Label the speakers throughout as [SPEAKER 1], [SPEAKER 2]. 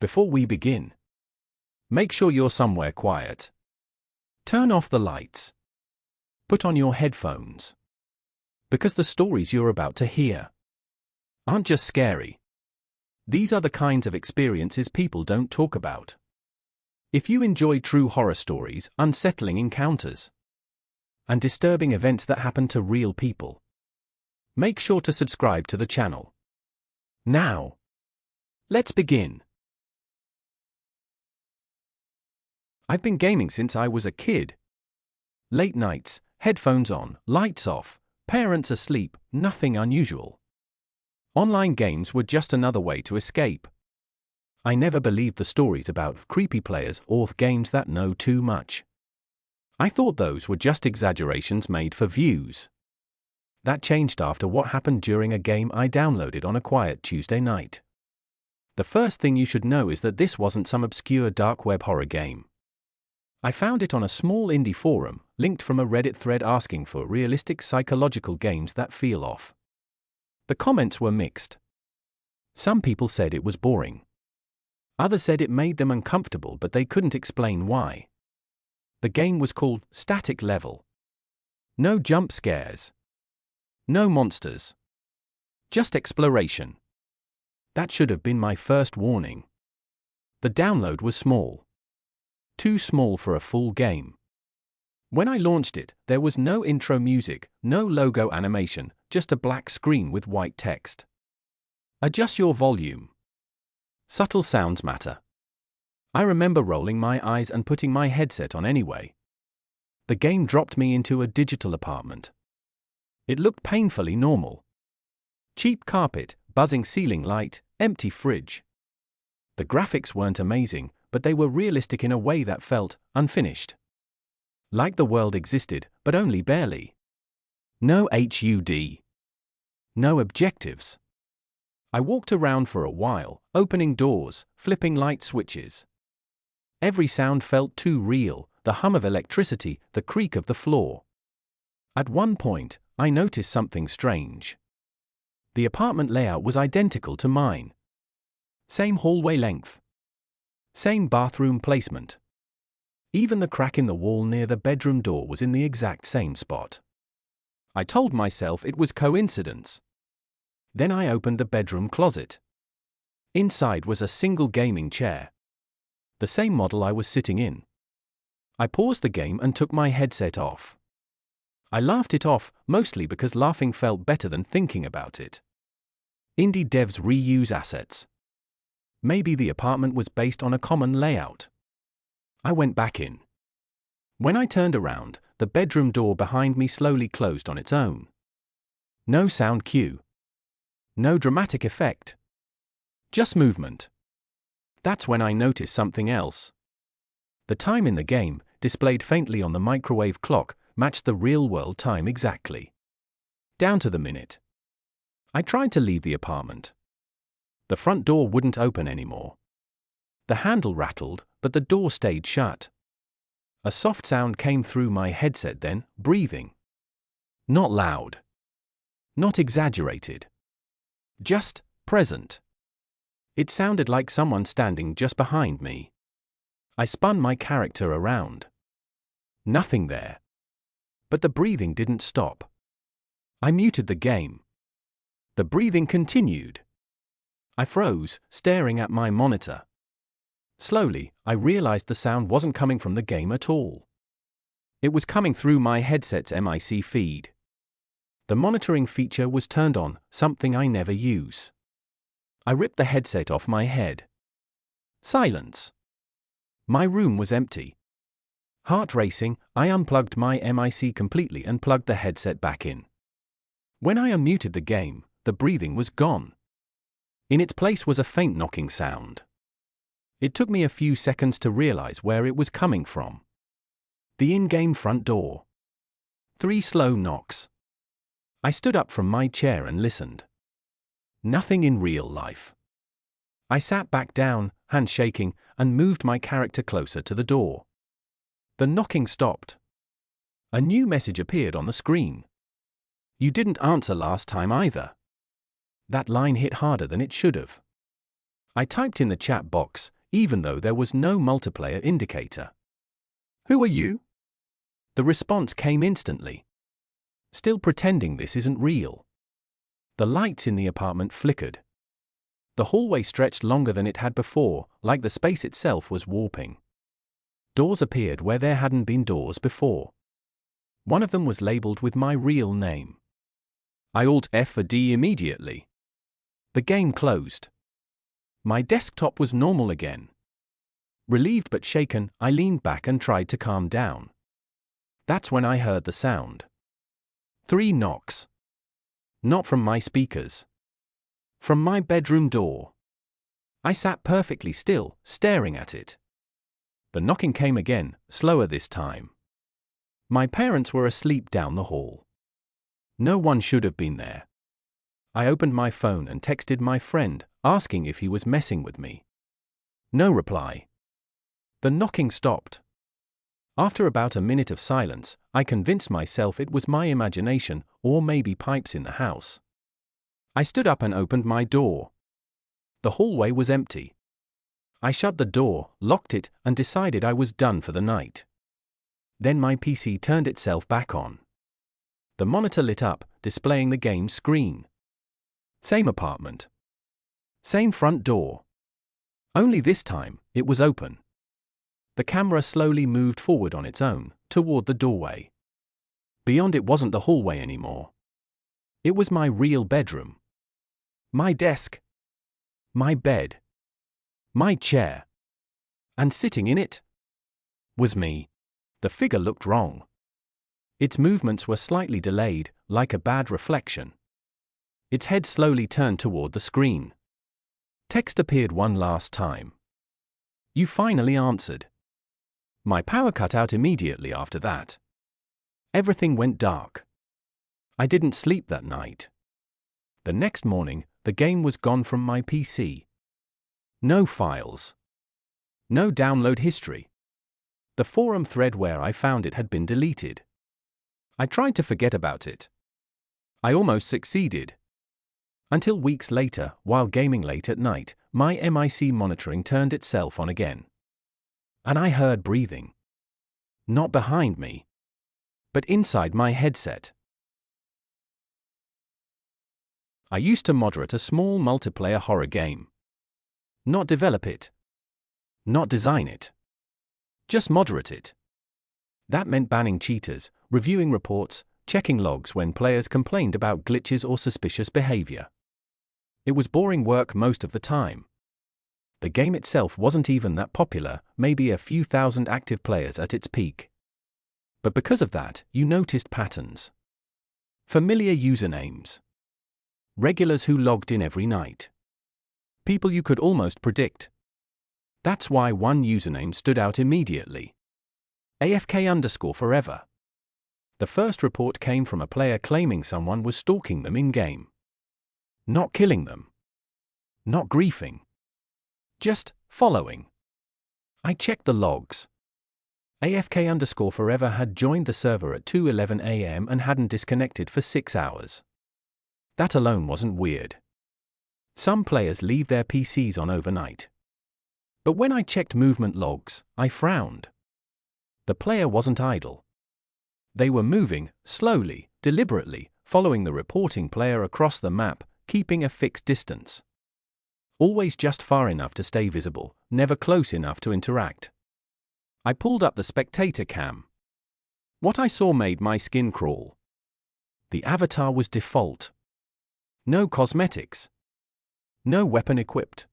[SPEAKER 1] Before we begin, make sure you're somewhere quiet. Turn off the lights. Put on your headphones. Because the stories you're about to hear aren't just scary. These are the kinds of experiences people don't talk about. If you enjoy true horror stories, unsettling encounters, and disturbing events that happen to real people, make sure to subscribe to the channel. Now, let's begin. I've been gaming since I was a kid. Late nights, headphones on, lights off, parents asleep, nothing unusual. Online games were just another way to escape. I never believed the stories about creepy players or games that know too much. I thought those were just exaggerations made for views. That changed after what happened during a game I downloaded on a quiet Tuesday night. The first thing you should know is that this wasn't some obscure dark web horror game. I found it on a small indie forum, linked from a Reddit thread asking for realistic psychological games that feel off. The comments were mixed. Some people said it was boring. Others said it made them uncomfortable, but they couldn't explain why. The game was called Static Level. No jump scares. No monsters. Just exploration. That should have been my first warning. The download was small. Too small for a full game. When I launched it, there was no intro music, no logo animation, just a black screen with white text. Adjust your volume. Subtle sounds matter. I remember rolling my eyes and putting my headset on anyway. The game dropped me into a digital apartment. It looked painfully normal. Cheap carpet, buzzing ceiling light, empty fridge. The graphics weren't amazing, but they were realistic in a way that felt unfinished. Like the world existed, but only barely. No HUD. No objectives. I walked around for a while, opening doors, flipping light switches. Every sound felt too real, the hum of electricity, the creak of the floor. At one point, I noticed something strange. The apartment layout was identical to mine. Same hallway length. Same bathroom placement. Even the crack in the wall near the bedroom door was in the exact same spot. I told myself it was coincidence. Then I opened the bedroom closet. Inside was a single gaming chair. The same model I was sitting in. I paused the game and took my headset off. I laughed it off, mostly because laughing felt better than thinking about it. Indie devs reuse assets. Maybe the apartment was based on a common layout. I went back in. When I turned around, the bedroom door behind me slowly closed on its own. No sound cue. No dramatic effect. Just movement. That's when I noticed something else. The time in the game, displayed faintly on the microwave clock, matched the real-world time exactly. Down to the minute. I tried to leave the apartment. The front door wouldn't open anymore. The handle rattled, but the door stayed shut. A soft sound came through my headset then, breathing. Not loud. Not exaggerated. Just present. It sounded like someone standing just behind me. I spun my character around. Nothing there. But the breathing didn't stop. I muted the game. The breathing continued. I froze, staring at my monitor. Slowly, I realized the sound wasn't coming from the game at all. It was coming through my headset's MIC feed. The monitoring feature was turned on, something I never use. I ripped the headset off my head. Silence. My room was empty. Heart racing, I unplugged my MIC completely and plugged the headset back in. When I unmuted the game, the breathing was gone. In its place was a faint knocking sound. It took me a few seconds to realize where it was coming from. The in-game front door. 3 slow knocks. I stood up from my chair and listened. Nothing in real life. I sat back down, hands shaking, and moved my character closer to the door. The knocking stopped. A new message appeared on the screen. You didn't answer last time either. That line hit harder than it should have. I typed in the chat box, even though there was no multiplayer indicator. "Who are you?" The response came instantly. "Still pretending this isn't real." The lights in the apartment flickered. The hallway stretched longer than it had before, like the space itself was warping. Doors appeared where there hadn't been doors before. One of them was labeled with my real name. I Alt-F for D immediately. The game closed. My desktop was normal again. Relieved but shaken, I leaned back and tried to calm down. That's when I heard the sound. 3 knocks. Not from my speakers. From my bedroom door. I sat perfectly still, staring at it. The knocking came again, slower this time. My parents were asleep down the hall. No one should have been there. I opened my phone and texted my friend, asking if he was messing with me. No reply. The knocking stopped. After about a minute of silence, I convinced myself it was my imagination, or maybe pipes in the house. I stood up and opened my door. The hallway was empty. I shut the door, locked it, and decided I was done for the night. Then my PC turned itself back on. The monitor lit up, displaying the game's screen. Same apartment. Same front door. Only this time, it was open. The camera slowly moved forward on its own, toward the doorway. Beyond it wasn't the hallway anymore. It was my real bedroom. My desk. My bed. My chair. And sitting in it was me. The figure looked wrong. Its movements were slightly delayed, like a bad reflection. Its head slowly turned toward the screen. Text appeared one last time. "You finally answered." My power cut out immediately after that. Everything went dark. I didn't sleep that night. The next morning, the game was gone from my PC. No files. No download history. The forum thread where I found it had been deleted. I tried to forget about it. I almost succeeded. Until weeks later, while gaming late at night, my MIC monitoring turned itself on again. And I heard breathing. Not behind me, but inside my headset. I used to moderate a small multiplayer horror game. Not develop it. Not design it. Just moderate it. That meant banning cheaters, reviewing reports, checking logs when players complained about glitches or suspicious behavior. It was boring work most of the time. The game itself wasn't even that popular, maybe a few thousand active players at its peak. But because of that, you noticed patterns. Familiar usernames. Regulars who logged in every night. People you could almost predict. That's why one username stood out immediately. AFK_forever. The first report came from a player claiming someone was stalking them in-game. Not killing them. Not griefing. Just following. I checked the logs. AFK_forever had joined the server at 2:11 a.m. and hadn't disconnected for 6 hours. That alone wasn't weird. Some players leave their PCs on overnight. But when I checked movement logs, I frowned. The player wasn't idle. They were moving, slowly, deliberately, following the reporting player across the map, keeping a fixed distance. Always just far enough to stay visible, never close enough to interact. I pulled up the spectator cam. What I saw made my skin crawl. The avatar was default. No cosmetics. No weapon equipped.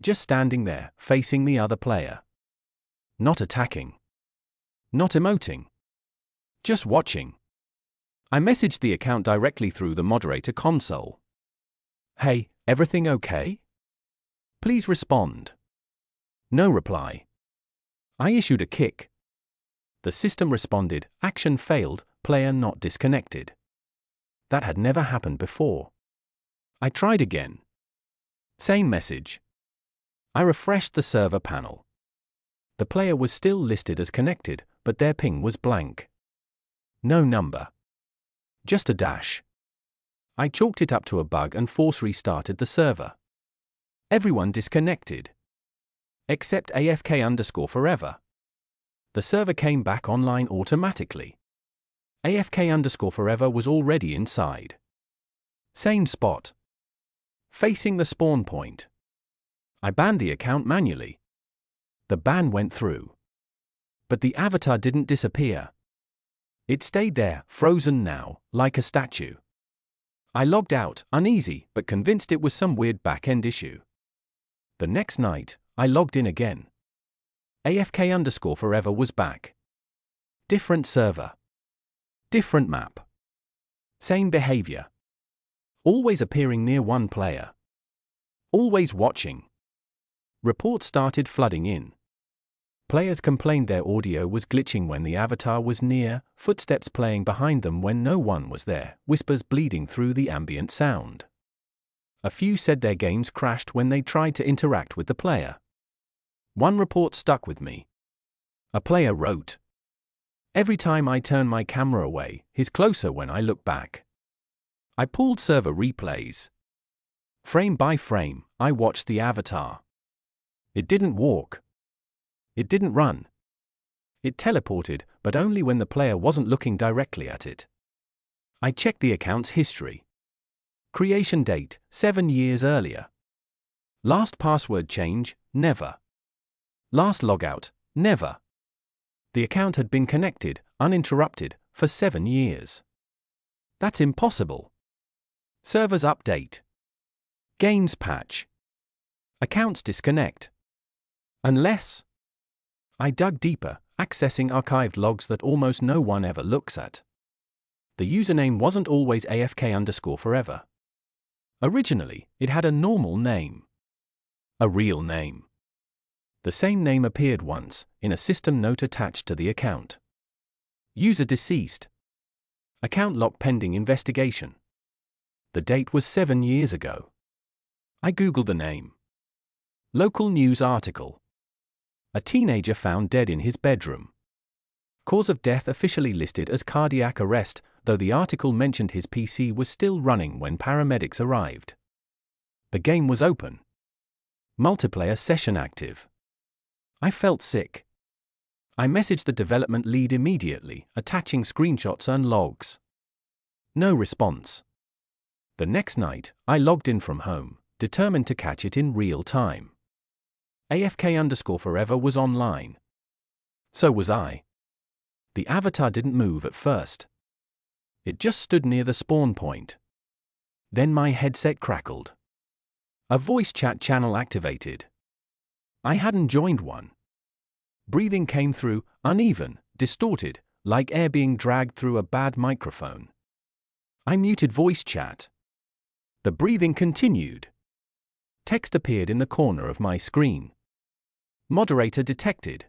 [SPEAKER 1] Just standing there, facing the other player. Not attacking. Not emoting. Just watching. I messaged the account directly through the moderator console. "Hey, everything okay? Please respond." No reply. I issued a kick. The system responded, "Action failed, player not disconnected." That had never happened before. I tried again. Same message. I refreshed the server panel. The player was still listed as connected, but their ping was blank. No number. Just a dash. I chalked it up to a bug and force restarted the server. Everyone disconnected. Except AFK_forever. The server came back online automatically. AFK_forever was already inside. Same spot. Facing the spawn point. I banned the account manually. The ban went through. But the avatar didn't disappear. It stayed there, frozen now, like a statue. I logged out, uneasy, but convinced it was some weird back-end issue. The next night, I logged in again. AFK_forever was back. Different server. Different map. Same behavior. Always appearing near one player. Always watching. Reports started flooding in. Players complained their audio was glitching when the avatar was near, footsteps playing behind them when no one was there, whispers bleeding through the ambient sound. A few said their games crashed when they tried to interact with the player. One report stuck with me. A player wrote, "Every time I turn my camera away, he's closer when I look back." I pulled server replays. Frame by frame, I watched the avatar. It didn't walk. It didn't run. It teleported, but only when the player wasn't looking directly at it. I checked the account's history. Creation date, 7 years earlier. Last password change, never. Last logout, never. The account had been connected, uninterrupted, for 7 years. That's impossible. Servers update. Games patch. Accounts disconnect. Unless. I dug deeper, accessing archived logs that almost no one ever looks at. The username wasn't always AFK_forever. Originally, it had a normal name. A real name. The same name appeared once, in a system note attached to the account. User deceased. Account lock pending investigation. The date was 7 years ago. I googled the name. Local news article. A teenager found dead in his bedroom. Cause of death officially listed as cardiac arrest, though the article mentioned his PC was still running when paramedics arrived. The game was open. Multiplayer session active. I felt sick. I messaged the development lead immediately, attaching screenshots and logs. No response. The next night, I logged in from home, determined to catch it in real time. AFK_forever was online. So was I. The avatar didn't move at first. It just stood near the spawn point. Then my headset crackled. A voice chat channel activated. I hadn't joined one. Breathing came through, uneven, distorted, like air being dragged through a bad microphone. I muted voice chat. The breathing continued. Text appeared in the corner of my screen. Moderator detected.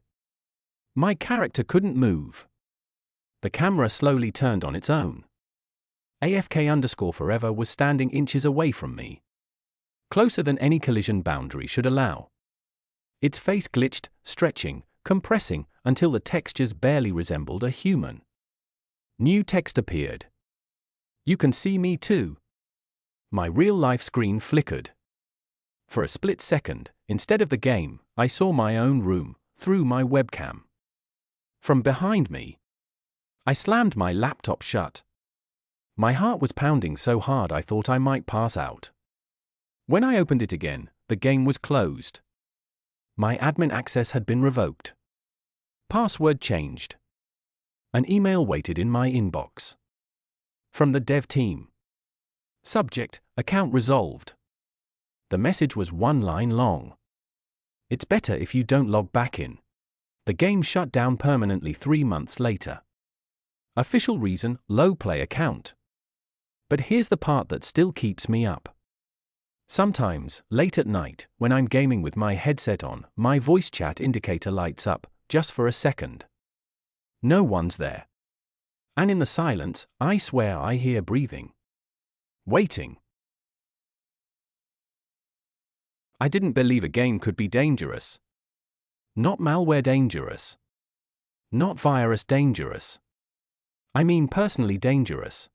[SPEAKER 1] My character couldn't move. The camera slowly turned on its own. AFK_forever was standing inches away from me. Closer than any collision boundary should allow. Its face glitched, stretching, compressing, until the textures barely resembled a human. New text appeared. "You can see me too." My real-life screen flickered. For a split second, instead of the game, I saw my own room, through my webcam. From behind me. I slammed my laptop shut. My heart was pounding so hard I thought I might pass out. When I opened it again, the game was closed. My admin access had been revoked. Password changed. An email waited in my inbox. From the dev team. Subject, account resolved. The message was 1 line long. It's better if you don't log back in. The game shut down permanently 3 months later. Official reason, low player count. But here's the part that still keeps me up. Sometimes, late at night, when I'm gaming with my headset on, my voice chat indicator lights up, just for a second. No one's there. And in the silence, I swear I hear breathing. Waiting. I didn't believe a game could be dangerous. Not malware dangerous. Not virus dangerous. I mean personally dangerous.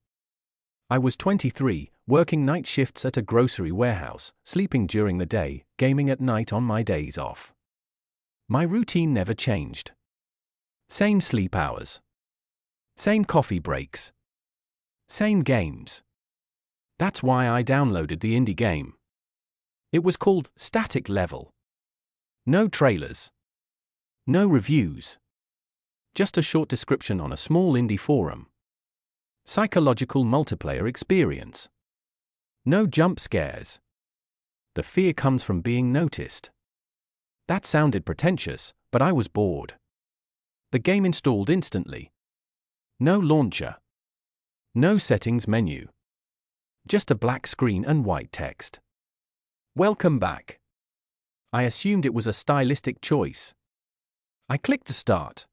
[SPEAKER 1] I was 23, working night shifts at a grocery warehouse, sleeping during the day, gaming at night on my days off. My routine never changed. Same sleep hours. Same coffee breaks. Same games. That's why I downloaded the indie game. It was called Static Level. No trailers. No reviews. Just a short description on a small indie forum. Psychological multiplayer experience. No jump scares. The fear comes from being noticed. That sounded pretentious, but I was bored. The game installed instantly. No launcher. No settings menu. Just a black screen and white text. Welcome back. I assumed it was a stylistic choice. I clicked to start.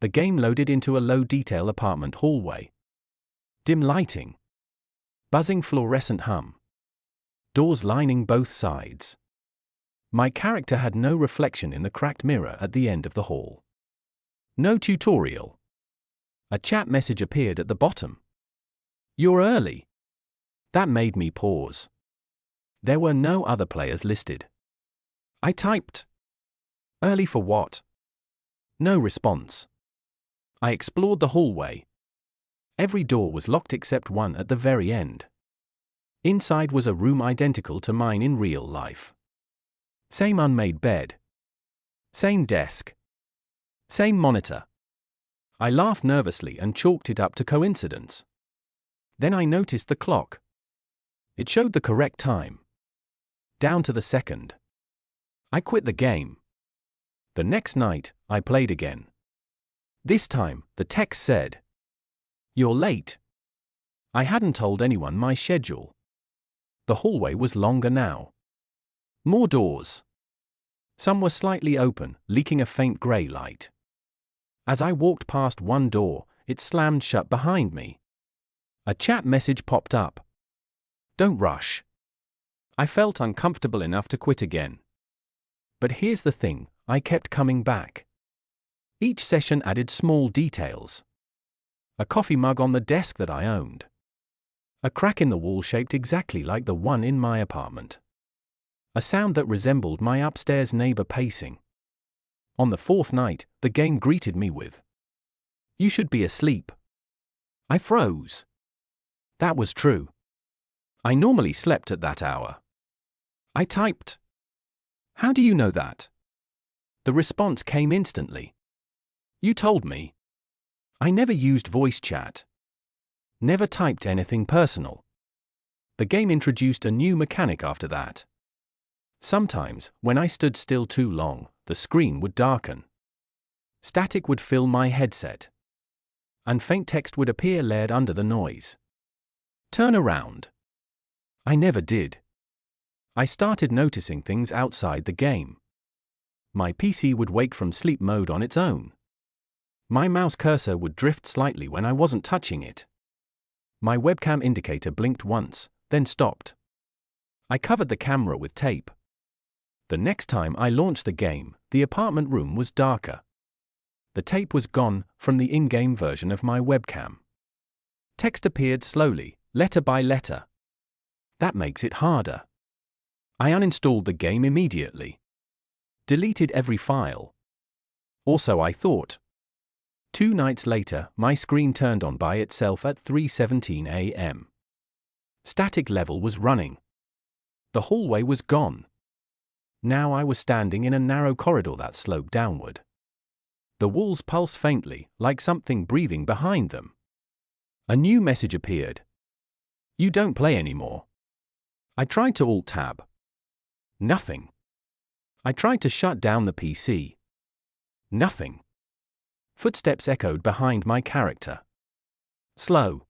[SPEAKER 1] The game loaded into a low-detail apartment hallway. Dim lighting. Buzzing fluorescent hum. Doors lining both sides. My character had no reflection in the cracked mirror at the end of the hall. No tutorial. A chat message appeared at the bottom. You're early. That made me pause. There were no other players listed. I typed. Early for what? No response. I explored the hallway. Every door was locked except one at the very end. Inside was a room identical to mine in real life. Same unmade bed. Same desk. Same monitor. I laughed nervously and chalked it up to coincidence. Then I noticed the clock. It showed the correct time. Down to the second. I quit the game. The next night, I played again. This time, the text said, "You're late." I hadn't told anyone my schedule. The hallway was longer now. More doors. Some were slightly open, leaking a faint grey light. As I walked past one door, it slammed shut behind me. A chat message popped up. Don't rush. I felt uncomfortable enough to quit again. But here's the thing, I kept coming back. Each session added small details. A coffee mug on the desk that I owned. A crack in the wall shaped exactly like the one in my apartment. A sound that resembled my upstairs neighbor pacing. On the fourth night, the game greeted me with, "You should be asleep." I froze. That was true. I normally slept at that hour. I typed, "How do you know that?" The response came instantly. "You told me." I never used voice chat. Never typed anything personal. The game introduced a new mechanic after that. Sometimes, when I stood still too long, the screen would darken. Static would fill my headset. And faint text would appear layered under the noise. Turn around. I never did. I started noticing things outside the game. My PC would wake from sleep mode on its own. My mouse cursor would drift slightly when I wasn't touching it. My webcam indicator blinked once, then stopped. I covered the camera with tape. The next time I launched the game, the apartment room was darker. The tape was gone from the in-game version of my webcam. Text appeared slowly, letter by letter. That makes it harder. I uninstalled the game immediately. Deleted every file. Also, I thought. 2 nights later, my screen turned on by itself at 3:17 a.m. Static Level was running. The hallway was gone. Now I was standing in a narrow corridor that sloped downward. The walls pulsed faintly, like something breathing behind them. A new message appeared. "You don't play anymore." I tried to Alt-Tab. Nothing. I tried to shut down the PC. Nothing. Footsteps echoed behind my character. Slow.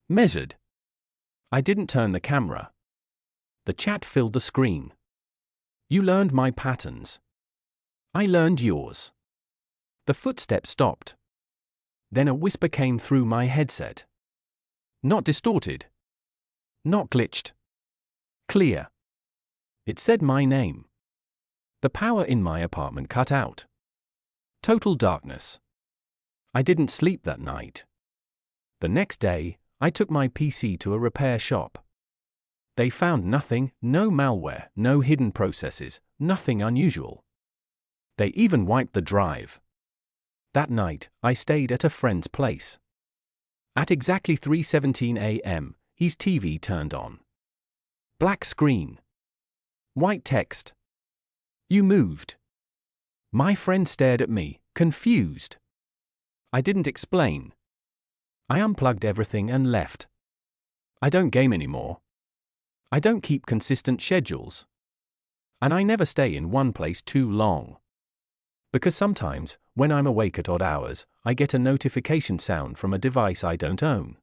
[SPEAKER 1] Measured. I didn't turn the camera. The chat filled the screen. "You learned my patterns. I learned yours." The footsteps stopped. Then a whisper came through my headset. Not distorted. Not glitched. Clear. It said my name. The power in my apartment cut out. Total darkness. I didn't sleep that night. The next day, I took my PC to a repair shop. They found nothing, no malware, no hidden processes, nothing unusual. They even wiped the drive. That night, I stayed at a friend's place. At exactly 3:17 a.m., his TV turned on. Black screen. White text. "You moved." My friend stared at me, confused. I didn't explain. I unplugged everything and left. I don't game anymore. I don't keep consistent schedules. And I never stay in one place too long. Because sometimes, when I'm awake at odd hours, I get a notification sound from a device I don't own.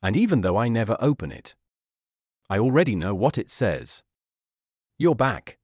[SPEAKER 1] And even though I never open it, I already know what it says. "You're back."